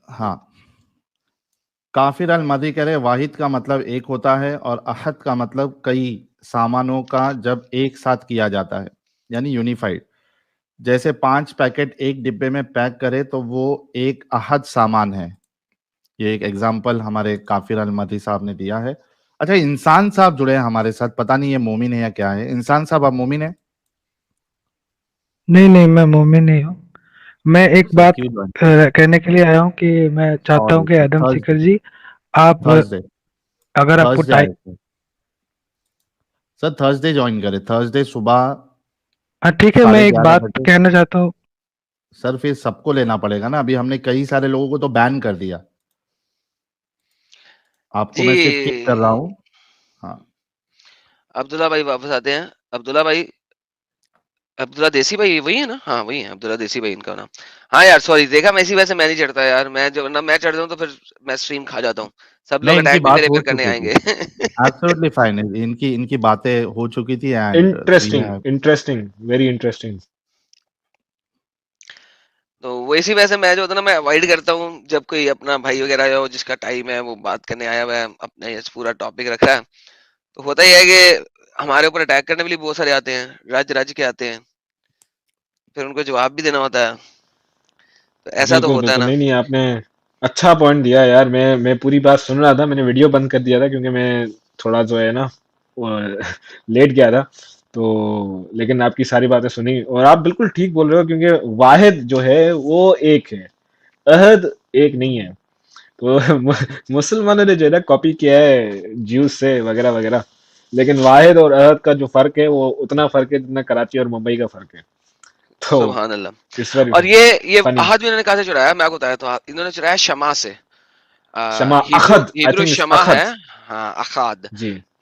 ہاں, کافر المادی کہہ رہے واحد کا مطلب ایک ہوتا ہے, اور احد کا مطلب کئی سامانوں کا جب ایک ساتھ کیا جاتا ہے, یعنی یونیفائڈ. جیسے 5 پیکٹ ایک ڈبے میں پیک کرے تو وہ ایک احد سامان ہے. یہ ایک ایگزامپل ہمارے کافر المادی صاحب نے دیا ہے. اچھا, انسان صاحب جڑے ہیں ہمارے ساتھ, پتہ نہیں یہ مومن ہے یا کیا ہے. انسان صاحب آپ مومن ہیں؟ نہیں میں مومن نہیں ہوں. میں ایک بات کہنے کے لیے آیا ہوں کہ میں چاہتا ہوں کہ ایڈم سیکر جی آپ اگر آپ کو ٹائم, سر تھرسڈے جوائن کرے, تھرسڈے صبح. ہاں ٹھیک ہے, میں ایک بات کہنا چاہتا ہوں. سر پھر سب کو لینا پڑے گا نا, ابھی ہم نے کئی سارے لوگوں کو تو بین کر دیا, آپ کو میں صرف کک کر رہا ہوں. ہاں عبداللہ بھائی واپس آتے ہیں. عبداللہ بھائی, عبداللہ دیسی بھائی وہی ہے نا؟ ہاں وہی ہے عبداللہ دیسی بھائی ان کا نام. ہاں یار سوری, دیکھا میں اسی وجہ سے میں نہیں چڑھتا یار, میں جو نہ میں چڑھتا ہوں تو پھر میں اسٹریم کھا جاتا ہوں, سب لوگ اٹیک بھی میرے پھر کرنے آئیں گے. ایبسولوٹلی فائن, ان کی باتیں ہو چکی تھی. Interesting very interesting. تو وہ اسی وجہ سے میں جو ہوتا نا میں اوائڈ کرتا ہوں, جب کوئی اپنا بھائی وغیرہ ہو جس کا ٹائم ہے وہ بات کرنے آیا ہوا ہے, اپنے پورا ٹاپک رکھ رہا ہے, تو ہوتا ہی ہے کہ ہمارے اوپر اٹیک کرنے بھی بہت سارے آتے ہیں, رج کے آتے ہیں, پھر ان کو جواب بھی دینا ہوتا ہے. تو ایسا تو ہوتا ہے نا. نہیں آپ نے اچھا پوائنٹ دیا یار. میں پوری بات سن رہا تھا, میں نے ویڈیو بند کر دیا تھا کیونکہ میں تھوڑا جو ہے نا لیٹ گیا تھا, تو لیکن آپ کی ساری باتیں سنی, اور آپ بالکل ٹھیک بول رہے ہو, کیونکہ واحد جو ہے وہ ایک ہے, عہد ایک نہیں ہے. تو مسلمانوں نے جو ہے نا کاپی کیا ہے جیوز سے وغیرہ وغیرہ, لیکن واحد اور عہد کا جو فرق ہے وہ اتنا فرق ہے جتنا کراچی اور ممبئی کا فرق ہے. تو سبحان اللہ. اور یہ احد بھی انہوں نے کہاں سے چڑھایا, میں آپ کو بتایا تو انہوں نے چڑھایا شما سے. ہیبرو شما ہے, ہاں اخاد.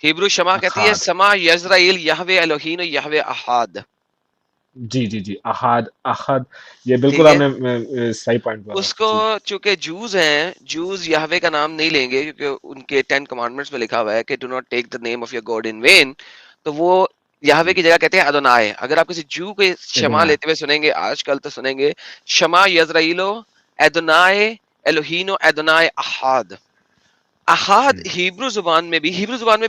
ہیبرو شما کہتی ہے سما یزرائیل یہوے الوہین یہوے احاد. جی احاد احد, یہ بالکل آپ نے صحیح پوائنٹ بولا. اس کو چونکہ جوز ہیں, جوز یہوے کا نام نہیں لیں گے کیونکہ ان کے 10 کمانڈمنٹس میں لکھا ہوا ہے کہ do not take the name of your God in when, تو وہ یہوے کی جگہ کہتے ہیں ادونائے. اگر آپ کسی جو کے شما لیتے ہوئے سنیں گے آج کل تو سنیں گے شما یزرائیلو ادونائے الوہینو ادونائے احاد. احاد ہیبرو زبان میں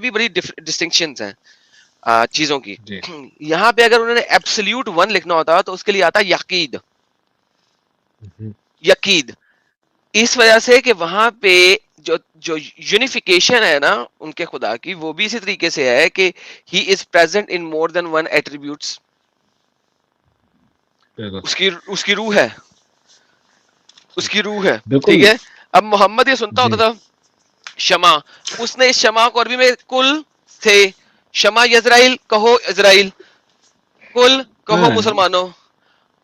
بھی بڑی ڈسٹنکشنز ہیں چیزوں کی. یہاں پہ اگر انہوں نے ایبسلیوٹ 1 لکھنا ہوتا تو اس کے لیے آتا یقید. یقید اس وجہ سے کہ وہاں پہ جو یونیفیکیشن ہے نا ان کے خدا کی, وہ بھی اسی طریقے سے ہے کہ ہی is present in more then 1 attributes. اس کی روح ہے, اس کی روح ہے, ٹھیک ہے. اب محمد یہ سنتا ہوتا تھا شما, اس نے اس شما کو عربی میں کل تھے, شما یزرائیل کہو اسرائیل, کل کہو مسلمانوں,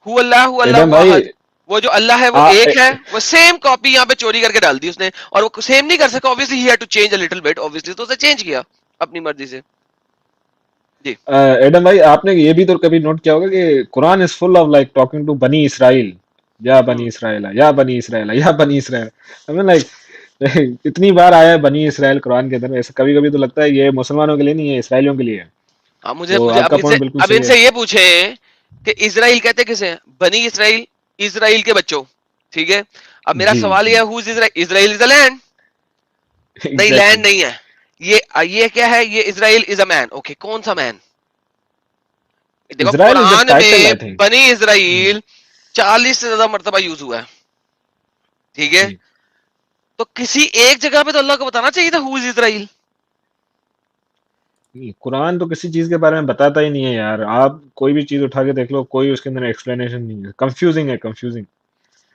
ہو اللہ واحد, وہ جو اللہ ہے وہ ایک ہے. وہ سیم کاپی یہاں پہ چوری کر کے ڈال دی اس نے, اور وہ سیم نہیں کر سکا obviously he had to change a little bit obviously, تو اسے چینج کیا اپنی مرضی سے. جی ایڈم بھائی, آپ نے یہ بھی تو کبھی نوٹ کیا ہوگا کہ قرآن is full of like talking to بنی اسرائیل, یا بنی اسرائیل یا بنی اسرائیل یا بنی اسرائیل. لائک اتنی بار آیا ہے بنی اسرائیل قرآن کے اندر, ایسا کبھی کبھی تو لگتا ہے یہ مسلمانوں کے لیے نہیں ہے, اسرائیلیوں کے لیے ہے. ہاں مجھے اب ان سے یہ پوچھیں کہ اسرائیل کہتے کسے, بنی اسرائیل, اسرائیل کے بچوں, ٹھیک ہے. اب میرا سوال یہ ہے, اسرائیل از اے لینڈ؟ نہیں, لینڈ نہیں ہے. یہ کیا ہے, یہ اسرائیل از اے مین. اوکے, کون سا مین؟ دیکھو Israel is the Quran title, I میں think. بنی اسرائیل 40 سے زیادہ مرتبہ یوز ہوا ہے, ٹھیک ہے, جی. تو کسی ایک جگہ پہ تو اللہ کو بتانا چاہیے تھا ہو از اسرائیل. قرآن تو کسی چیز کے بارے میں بتاتا ہی نہیں ہے یار. آپ کوئی بھی چیز اٹھا کے دیکھ لو, کوئی اس کے اندر ایکسپلینیشن نہیں ہے. کنفیوزنگ ہے, confusing.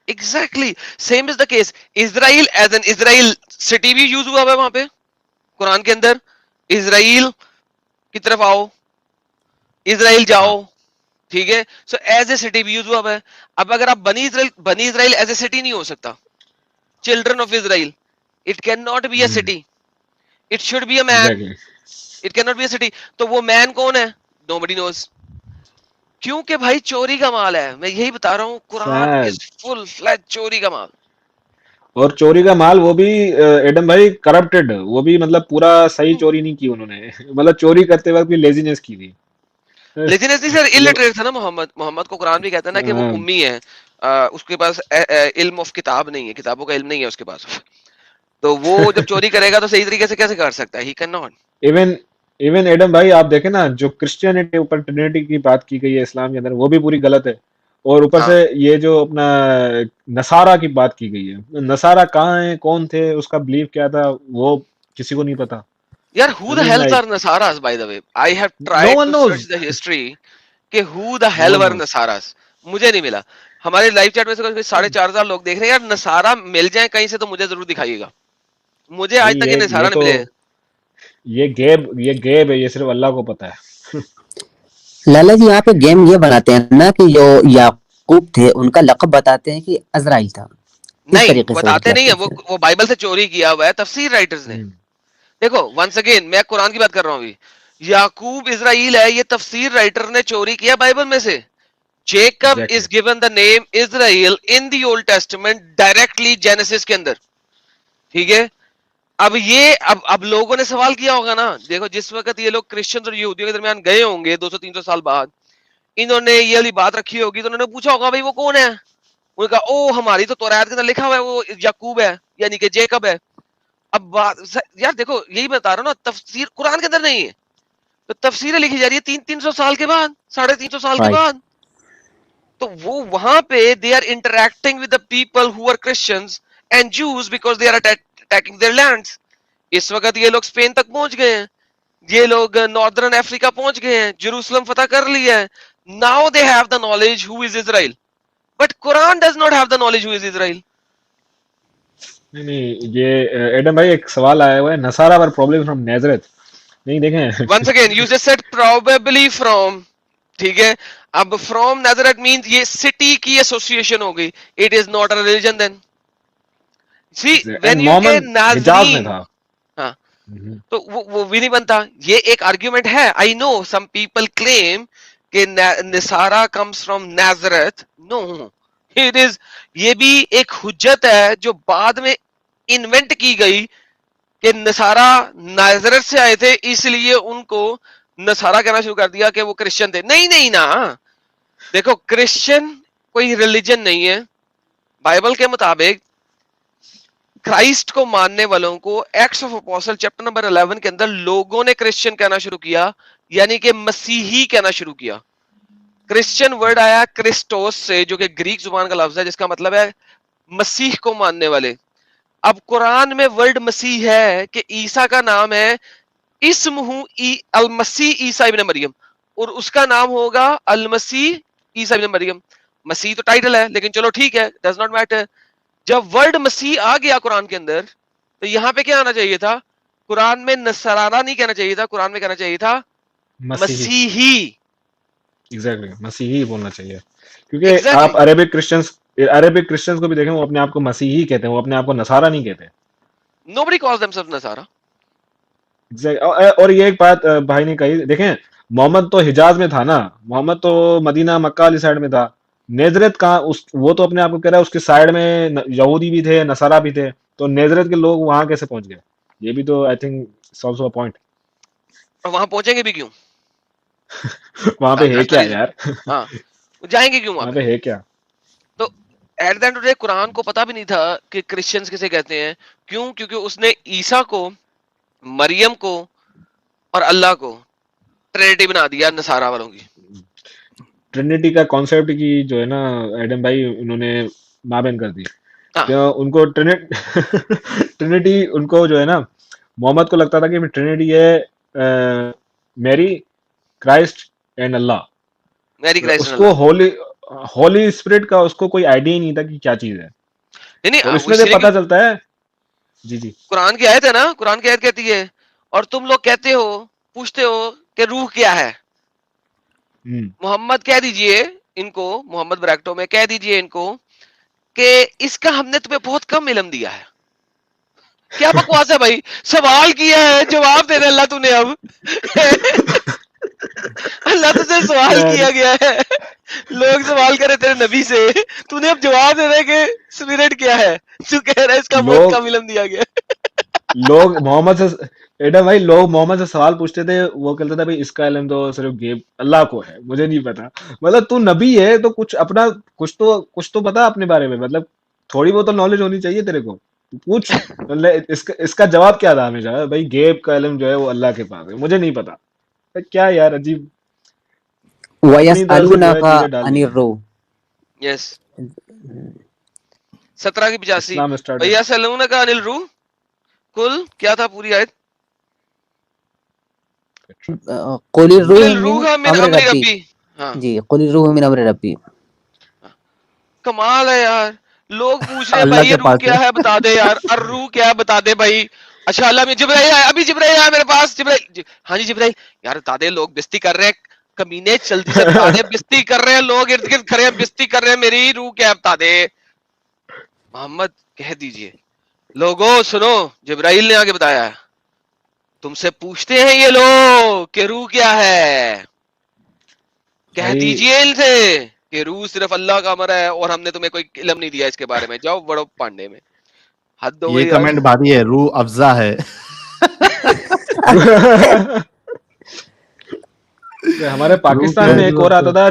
Exactly same is the case. Israel as an Israel city بھی یوز ہوا ہے وہاں پہ قرآن کے اندر. اسرائیل کی طرف آؤ, اسرائیل جاؤ, ٹھیک ہے. سو ایز اے سٹی بھی یوز ہوا ہے. اب اگر آپ بنی اسرائیل ایز اے سٹی نہیں ہو سکتا. Children of Israel, it can not be a city, it should be a man, exactly. It can not be a city. تو وہ مین کون ہے؟ Nobody knows. کیونکہ بھائی چوری کا مال ہے, میں یہی بتا رہا ہوں, قرآن از فل فلیج چوری کا مال. اور چوری کا مال وہ بھی ایڈم بھائی کرپٹڈ, وہ بھی مطلب پورا صحیح چوری نہیں کی انہوں نے. مطلب چوری کرتے وقت بھی لیزینس کی تھی. لیکن ایسی سر الٹریٹ تھا نا محمد کو قرآن بھی کہتا ہے نا کہ وہ امی ہے, اس کے پاس علم آف کتاب نہیں ہے, کتابوں کا علم نہیں ہے اس کے پاس. تو وہ جب چوری کرے گا تو صحیح طریقے سے کیسے کر سکتا ہے؟ He can not. Even Adam بھائی آپ دیکھیں نا, جو کرسچینٹی اوپر ٹرینیٹی کی بات کی گئی ہے اسلام کے اندر, وہ بھی پوری غلط ہے. اور اوپر سے یہ جو اپنا نصارہ کی بات کی گئی ہے, نصارہ کہاں ہیں, کون تھے, اس کا بلیف کیا تھا, وہ کسی کو نہیں پتا. یار who the hell are Nasaras by the way? I have tried to search the history کہ who the hell were Nasaras. مجھے نہیں ملا. ہمارے لائیو چیٹ میں سے 4,500 لوگ دیکھ رہے ہیں یار. نصارہ مل جائیں کہیں سے تو مجھے ضرور دکھائیے گا. مجھے آج تک یہ نصارہ نہیں ملے. یہ گیب ہے, یہ صرف اللہ کو پتا ہے. لالا جی یہاں پہ گیم یہ بناتے ہیں نا کہ جو یعقوب تھے ان کا لقب بتاتے ہیں کہ عزرائیل تھا. نہیں بتاتے نہیں ہیں, وہ بائبل سے چوری کیا ہوا ہے تفسیر رائٹرز نے. دیکھو ونس اگین میں قرآن کی بات کر رہا ہوں ابھی. یعقوب اسرائیل ہے, یہ تفسیر رائٹر نے چوری کیا بائبل میں سے. Jacob is given the name Israel in the old testament directly Genesis کے اندر, ٹھیک ہے. اب یہ اب لوگوں نے سوال کیا ہوگا نا, دیکھو جس وقت یہ لوگ کرسچنز اور یہودیوں کے درمیان گئے ہوں گے 200-300 سال بعد, انہوں نے یہ والی بات رکھی ہوگی تو انہوں نے پوچھا ہوگا بھائی وہ کون ہے. انہوں نے کہا او ہماری تو توریت کے اندر لکھا ہوا ہے وہ یعقوب ہے, یعنی کہ جیکب ہے. اب یار دیکھو یہی بتا رہا ہوں نا, تفسیر قرآن کے اندر نہیں ہے تو تفسیریں لکھی جا رہی ہے 300 سال کے بعد, 350 سال کے بعد. تو وہ وہاں پہ they are interacting with the people who are Christians and Jews because they are attacking their lands. اس وقت یہ لوگ اسپین تک پہنچ گئے ہیں, یہ لوگ ناردرن افریقہ پہنچ گئے ہیں, جیروسلم فتح کر لیا ہے. Now they have the knowledge who is Israel, but قرآن does not have the knowledge who is Israel. نہیں یہ ایڈم بھائی ایک سوال آیا ہوا ہے, نصارہ ور پرابلی فرام نیزرت. نہیں دیکھیں once again you just said probably from, ٹھیک ہے. اب فرام نیزرت مینز یہ سٹی کی ایسوسیشن ہو گئی. It is not a religion دین. سی وین یو کہ ناظرین, ہاں تو وہ بھی نہیں بنتا. یہ ایک آرگیومنٹ ہے. آئی نو سم پیپل کلیم کہ نصارہ comes from Nazareth. No, it is, یہ بھی ایک حجت ہے جو بعد میں انوینٹ کی گئی کہ نصارہ ناظرت سے آئے تھے اس لیے ان کو نصارہ کہنا شروع کر دیا کہ وہ کرسچن تھے. نہیں نا, دیکھو کرسچن کوئی ریلیجن نہیں ہے. بائبل کے مطابق کرائسٹ کو ماننے والوں کو ایکٹس آف اپوسٹل چیپٹر نمبر 11 کے اندر لوگوں نے کرسچن کہنا شروع کیا, یعنی کہ مسیحی کہنا شروع کیا. کرسچن ورڈ آیا کرسٹوس سے, جو کہ گریک زبان کا لفظ ہے جس کا مطلب ہے مسیح کو ماننے والے. اب قرآن میں ورڈ مسیح ہے کہ عیسیٰ کا نام ہے اسمہ المسیح عیسیٰ ابن مریم, اور اس کا نام ہوگا المسیح عیسیٰ ابن مریم. مسیح تو ٹائٹل ہے لیکن چلو ٹھیک ہے, ڈز ناٹ میٹر. جب ورڈ مسیح آ گیا قرآن کے اندر تو یہاں پہ کیا آنا چاہیے تھا؟ قرآن میں نصارہ نہیں کہنا چاہیے تھا, قرآن میں کہنا چاہیے تھا مسیحی. ایگزیکٹلی مسیحی بولنا چاہیے, کیونکہ آپ عربک کرسچنز کو بھی دیکھیں, وہ اپنے آپ کو مسیحی کہتے ہیں, وہ اپنے آپ کو نصارہ نہیں کہتے. Nobody calls themselves نصارہ. اور یہ ایک بات بھائی نے کہی, دیکھیں محمد تو حجاز میں تھا نا, محمد تو مدینہ مکہ والی سائڈ میں تھا. نیزرت کہاں, وہ تو اپنے آپ کو کہہ رہا ہے اس کے سائڈ میں یہودی بھی تھے, نصارہ بھی تھے, تو نیزرت کے لوگ وہاں کیسے پہنچ گئے؟ یہ بھی تو آئی تھنک سالسو اے پوائنٹ. اور وہاں پہنچیں گے بھی کیوں؟ وہاں پہ ہے کیا یار؟ ہاں جائیں گے کیوں وہاں پہ ہے کیا؟ تو at the end of the day قرآن کو پتا بھی نہیں تھا کہ کرسچنز کسے کہتے ہیں. کیوں؟ کیونکہ اس نے عیسیٰ کو مریم کو اور اللہ کو ٹرینٹی بنا دیا نصارہ والوں کی. ٹرینٹی کا کانسیپٹ کی جو ہے نا ایڈم بھائی انہوں نے مابین کر دی. ان کو ٹرینٹی ان کو جو ہے نا محمد کو لگتا تھا کہ ٹرینٹی ہے میری کرائسٹ اینڈ اللہ. اس کو ہولی اسپرٹ کا اس کو کوئی آئیڈیا ہی نہیں تھا کہ کیا چیز ہے. اور اس میں پتا چلتا ہے جی قرآن کی آیت ہے نا, قرآن کی آیت کہتی ہے اور تم لوگ کہتے ہو پوچھتے ہو کہ روح کیا ہے. محمد کہہ دیجئے ان کو, محمد بریکٹو میں کہہ دیجئے ان کو کہ اس کا ہم نے تمہیں بہت کم علم دیا ہے. کیا بکواس ہے بھائی, سوال کیا ہے جواب دے دے اللہ تو نے. اب اللہ تجھے سوال کیا گیا ہے, لوگ سوال کرے تیرے نبی سے, تو نے اب جواب دے دے کہ اسپرٹ کیا ہے, تو کہہ رہا ہے اس کا بہت کم علم دیا گیا. لوگ محمد سے ایڈم بھائی لوگ محمد سے سوال پوچھتے تھے, وہ کہتا تھا بھائی اس کا علم تو صرف غیب اللہ کو ہے, مجھے نہیں پتا. مطلب تو نبی ہے تو کچھ اپنا کچھ تو پتا اپنے بارے میں, مطلب تھوڑی بہت نالج ہونی چاہیے تیرے کو. پوچھ مطلب اس کا جواب کیا تھا ہمیشہ, بھائی غیب کا علم جو ہے وہ اللہ کے پاس ہے, مجھے نہیں پتا. کیا یار عجیب وَيَسْأَلُونَكَ عَنِ الرُّوحِ. یس 17:85 وَيَسْأَلُونَكَ عَنِ الرُّوحِ کل کیا تھا پوری آیت؟ قُلِ الرُّوحُ مِنْ أَمْرِ رَبِّي. جی قُلِ الرُّوحُ مِنْ أَمْرِ رَبِّي. کمال ہے یار, لوگ پوچھ رہے ہیں بھائی یہ روح کیا ہے بتا دے یار, الروح کیا ہے بتا دے بھائی. اچھا اللہ میں جبرائیل ہے, ابھی جبرائیل ہے میرے پاس. جبرائیل ہاں جی جبرائیل یار بتا دے, لوگ بستی کر رہے ہیں کمینے, جلدی سے بتا دے, بستی کر رہے ہیں لوگ ارد گرد کھڑے ہیں, بستی کر رہے ہیں, میری روح کیا ہے بتا دے. محمد کہہ دیجئے لوگوں سنو, جبرائیل نے آگے بتایا تم سے پوچھتے ہیں یہ لوگ کہ روح کیا ہے, کہہ دیجئے ان سے کہ روح صرف اللہ کا امر ہے اور ہم نے تمہیں کوئی علم نہیں دیا اس کے بارے میں, جاؤ بڑو پانڈے میں. حد ہو گئی. یہ کمنٹ بھاری ہے, روح افزا ہے. ہمارے پاکستان میں ایک اور آتا تھا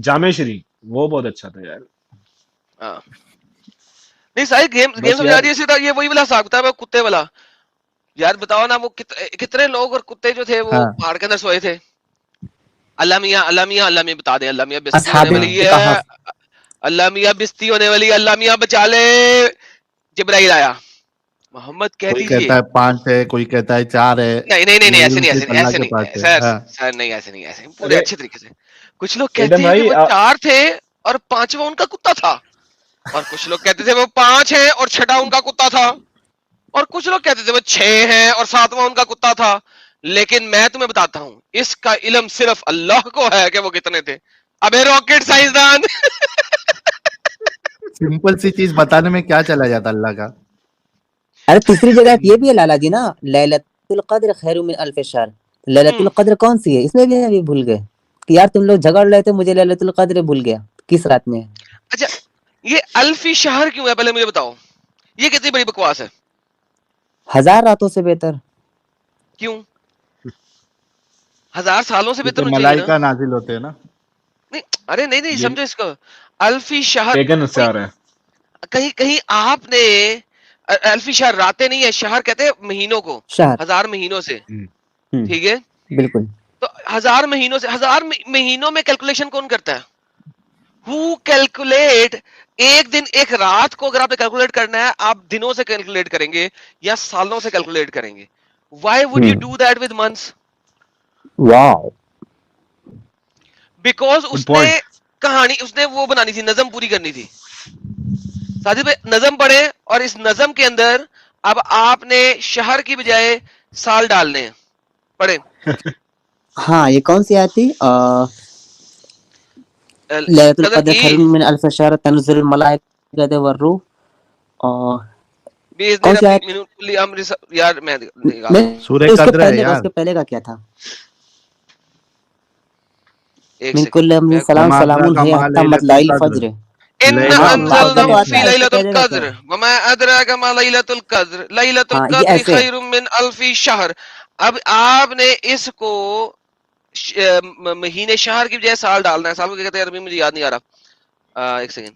جامع شری, وہ بہت اچھا تھا یار. نہیں ساری گیم سمجھا رہی ہے, یہ وہی والا حساب تھا کتے والا. یار بتاؤ نا وہ کتنے لوگ اور کتے جو تھے وہ پہاڑ کے اندر سوئے تھے. اللہ میاں اللہ میاں اللہ میاں بتا دیں, اللہ میاں بستی ہونے والی ہے, اللہ میاں بستی ہونے والی, اللہ میاں بچا لے. جبرائیل آیا, محمد کہہ دیجئے کوئی کہتا ہے 5 ہے, کوئی کہتا ہے 4 ہے. نہیں ایسے نہیں سر, نہیں ایسے نہیں, پورے اچھے طریقے سے. کچھ لوگ کہتے ہیں کہ وہ 4 تھے اور 5واں ان کا کتا تھا, اور کچھ لوگ کہتے تھے وہ 5 ہیں اور 6واں ان کا کتا تھا, اور کچھ لوگ کہتے تھے وہ 6 ہیں اور 7واں ان کا کتا تھا. لیکن میں تمہیں بتاتا ہوں اس کا علم صرف اللہ کو ہے کہ وہ کتنے تھے. ابے راکٹ سائنسدان, سمپل سی چیز بتانے میں کیا چلا جاتا اللہ کا. ارے تیسری جگہ یہ بھی ہے لالا جی نا, لیلۃ القدر خیر من الف شہر. لیلۃ القدر کون سی ہے, اس میں بھی ابھی بھول گئے کہ یار تم لوگ جھگڑ رہے تھے, مجھے لیلۃ القدر بھول گیا کس رات میں. اچھا یہ الفی شہر کیوں ہے, پہلے مجھے بتاؤ, یہ کتنی بڑی بکواس ہے. 1000 راتوں سے بہتر کیوں, 1000 سالوں سے بہتر ہونا چاہیے ملائکہ نازل ہوتے ہیں نا. نہیں ارے نہیں سمجھو اس کو, الفی شہر کہیں کہیں آپ نے الفی شہر راتیں نہیں ہے, شہر کہتے ہیں مہینوں کو, 1000 مہینوں سے, ٹھیک ہے بالکل. تو 1000 مہینوں سے, 1000 مہینوں میں کیلکولیشن کون کرتا ہے؟ ہو کیلکولیٹ. ایک دن ایک رات کو اگر آپ نے کیلکولیٹ کرنا ہے, آپ دنوں سے کیلکولیٹ کریں گے یا سالوں سے کیلکولیٹ کریں گے. Why would you do that with months? Wow, because اس نے کہانی, اس نے وہ بنانی تھی, نظم پوری کرنی تھی. ساتھی پہ نظم پڑھے, اور اس نظم کے اندر اب آپ نے شہر کی بجائے سال ڈالنے ہیں. پڑھے. ہاں یہ کون سی آتی؟ لیلۃ القدر خیر من الف شہر تنزل الملائکۃ والروح. کون سی آیت؟ یار میں سورہ قدر ہے یار. اس کے پہلے کا کیا تھا؟ من کل امر سلام سلام ہے حتی مطلع الفجر. ان انزلناه فی لیلۃ القدر وما ادراک ما لیلۃ القدر لیلۃ القدر خیر من الف شہر. اب آپ نے اس کو مہینے شہر کی بجائے سال ڈالنا ہے. سال کو کیا کہتے ہیں عربی, مجھے یاد نہیں آ رہا. ایک سیکنڈ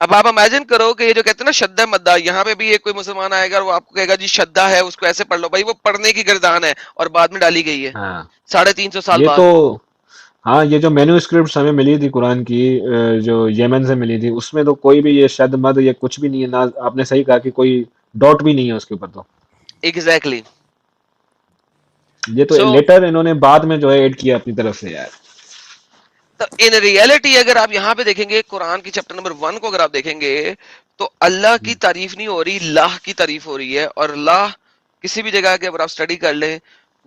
اب آپ امیجن کرو کہ یہ جو کہتے ہیں نا شدہ مدہ، یہاں پہ بھی ایک کوئی مسلمان آئے گا اور وہ آپ کو کہے گا جی شدہ ہے، اس کو ایسے پڑھ لو. بھائی وہ پڑھنے کی گردان ہے اور بعد میں ڈالی گئی ہے ہاں 350 سال یہ بعد. تو ہاں یہ جو مینو اسکرپٹس ہمیں ملی تھی قرآن کی جو یمن سے ملی تھی، اس میں تو کوئی بھی یہ شد مد یہ کچھ بھی نہیں ہے، نہ آپ نے صحیح کہا کہ کوئی ڈاٹ بھی نہیں ہے اس کے اوپر. تو ایگزیکٹلی. یہ تو سو لیٹر انہوں نے بعد میں جو ہے ایڈ کیا اپنی طرف سے یار. ان ریئلٹی اگر آپ یہاں پہ دیکھیں گے قرآن کی چیپٹر نمبر 1 کو اگر آپ دیکھیں گے تو اللہ کی تعریف نہیں ہو رہی، لاہ کی تعریف ہو رہی ہے. اور لاہ کسی بھی جگہ کے اگر آپ اسٹڈی کر لیں،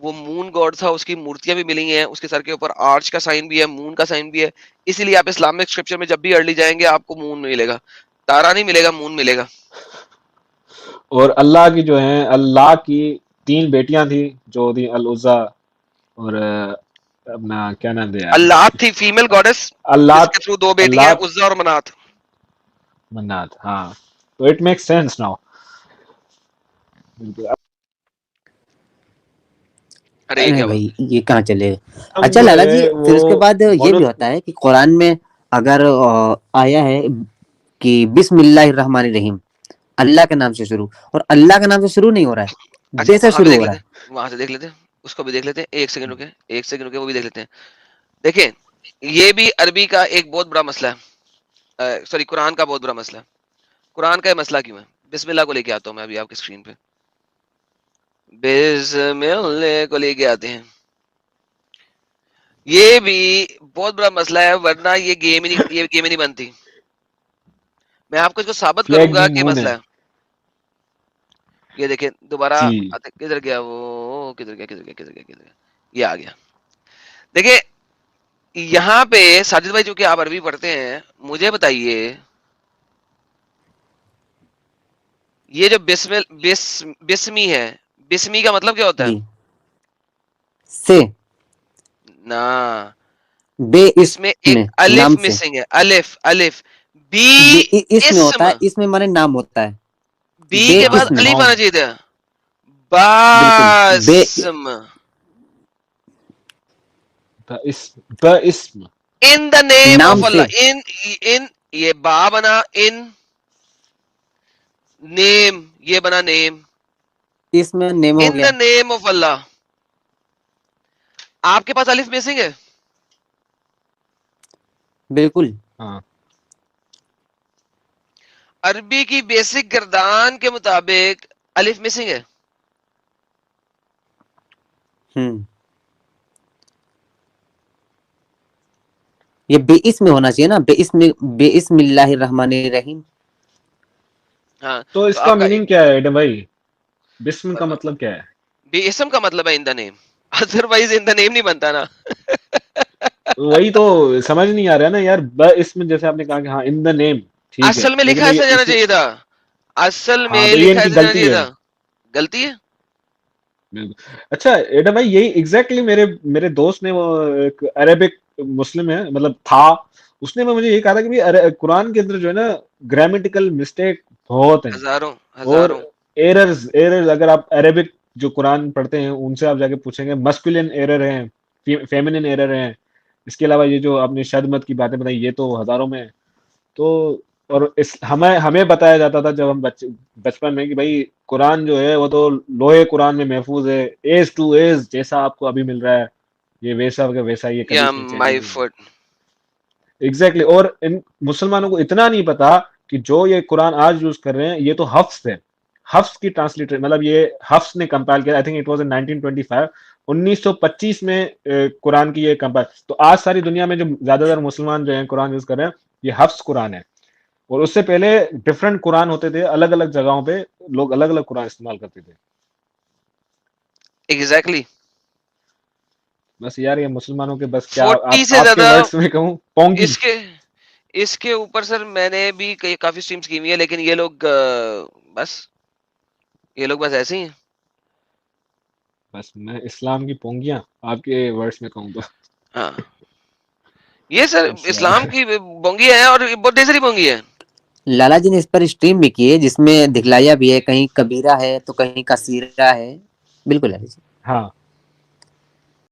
وہ مون گاڈ تھا، اس کی مورتیاں بھی ملی ہیں، اس کے سر کے اوپر آرچ کا سائن بھی ہے، مون کا سائن بھی ہے. اسی لیے آپ اسلامک اسکرپچر میں جب بھی ارلی جائیں گے آپ کو مون ملے گا، تارا نہیں ملے گا، مون ملے گا. اور اللہ کی جو ہیں، اللہ کی 3 بیٹیاں تھیں جو تھی العزا اور اپنا کیا نام دیا اللہ تھی فیمل گاڈس اللہ جس کے تھرو 2 بیٹیاں ہیں، عزا اور منات. منات. ہاں تو اٹ میک سینس ناؤ. ارے یہ کیا بھائی یہ کہاں چلے گا. ہم اچھا جو لالا جی ہے پھر اس کے وہ بعد یہ بھی ہوتا ہے کہ قرآن میں اگر آیا ہے کہ بسم اللہ الرحمن الرحیم، اللہ کے نام سے شروع، اور اللہ کے نام سے شروع نہیں ہو رہا ہے، اچھا بے سے وہاں بھی شروع دیکھ ہو رہا لیتے ہیں، وہاں سے دیکھ لیتے ہیں، اس کو بھی دیکھ لیتے ہیں. ایک سیکنڈ رکے وہ بھی دیکھ لیتے ہیں. دیکھیں یہ بھی عربی کا ایک بہت بڑا مسئلہ ہے، سوری قرآن کا بہت بڑا مسئلہ ہے. قرآن کا یہ مسئلہ کیوں ہے؟ بسم اللہ کو لے کے آتا ہوں میں ابھی آپ کی اسکرین پہ. بسم اللہ کو لے کے آتے ہیں. یہ بھی بہت بڑا مسئلہ ہے، ورنہ یہ گیم ہی نہیں بنتی. میں آپ کو اس کو ثابت کروں فلیگ گا دی کہ مون مسئلہ ہے. ہے. یہ دیکھیں دوبارہ جی کدھر گیا وہ، کدھر گیا یہ آ گیا. دیکھیں یہاں پہ ساجد بھائی چونکہ آپ عربی پڑھتے ہیں، مجھے بتائیے یہ جو بسمی ہے، بسمی کا مطلب کیا ہوتا ہے؟ جی سے نا بے اس میں ایک میں الف نام سے مسنگ ہے، الف بی اس میں اسم، ہوتا ہے، اس میں مانے نام ہوتا ہے، بی بے کے بعد اسم الف نام آنا چاہیے تھا. بالکل بے باسم اسم ان دا نیم نام آف سے اللہ. ان یہ با بنا، ان نیم یہ بنا نیم، اس میں نیم ہو ان گیا. دا نیم آف اللہ. آپ کے پاس الف مسنگ ہے؟ بالکل ہاں عربی کی بیسک گردان کے مطابق الف مسنگ ہے. یہ بے اسم ہونا چاہیے نا، بے اسم اللہ الرحمن الرحیم. ہاں تو اس تو کا آپ کا میننگ کیا ہے ایڈم بھائی؟ بسم کا مطلب کیا ہے؟ بے اسم کا مطلب ہے ان دا نیم، ادروائز ان دا نیم نہیں بنتا نا. وہی تو سمجھ نہیں آ رہا ہے نا یار. اسم جیسے آپ نے کہا کہ ہاں ان دا نیم ٹھیک ہے، اصل میں لیکن لکھا ایسا جانا اسی چاہیے تھا، اصل ہاں میں تو یہ لکھا ان کی ایسا جانا غلطی چاہیے ہے. تھا. غلطی ہے. بالکل. اچھا ایڈم بھائی یہی ایگزیکٹلی میرے دوست نے، وہ ایک عربک مسلم ہے مطلب تھا، اس نے مجھے یہ کہا تھا کہ قرآن کے اندر جو ہے نا گرامیٹیکل مسٹیک بہت ہیں، اور ہزاروں ایررز اگر آپ عربک جو قرآن پڑھتے ہیں ان سے آپ جا کے پوچھیں گے، مسکولین ایرر ہیں، فیمنن ایرر ہیں. اس کے علاوہ یہ جو آپ نے شد مت کی باتیں بتائی یہ تو ہزاروں میں ہیں. تو اور ہمیں بتایا جاتا تھا جب ہم بچپن میں کہ بھائی قرآن جو ہے وہ تو لوہے قرآن میں محفوظ ہے، ایز ٹو ایز جیسا آپ کو ابھی مل رہا ہے یہ ویسا ویسا، یہ کبھی یا اس میں چینج مائی نہیں ہوگا. فٹ. ایگزیکٹلی. اور ان مسلمانوں کو اتنا نہیں پتا کہ جو یہ قرآن آج یوز کر رہے ہیں یہ تو حفظ ہے، حفظ کی ٹرانسلیٹر، مطلب یہ حفظ نے کمپائل کیا. I think it was in 1925 1925 میں قرآن کی یہ کمپائل. تو آج ساری دنیا میں جو زیادہ تر مسلمان جو ہیں قرآن یوز کر رہے ہیں یہ حفظ قرآن ہے. اور اس سے پہلے ڈفرنٹ قرآن ہوتے تھے، الگ الگ جگہوں پہ لوگ الگ الگ قرآن استعمال کرتے تھے. ایگزیکٹلی. بس یار یہ مسلمانوں کے بس کیا 40 سے آپ کے زیادہ ورڈز میں کہوں پونگی. اس کے اوپر سر میں نے بھی کافی سٹریمز کی ہوئی ہے، لیکن یہ لوگ بس ایسے ہی ہیں. بس میں اسلام کی پونگیاں آپ کے ورڈز میں کہوں تو ہاں یہ سر بس یار. اسلام کی بونگی ہے اور بہت ڈیزری بونگی ہے. لالا جی نے اس پر اسٹریم بھی کی ہے جس میں دکھلایا بھی ہے، کہیں کبیرہ ہے تو کہیں کثیرہ ہے. بالکل لالا جی. ہاں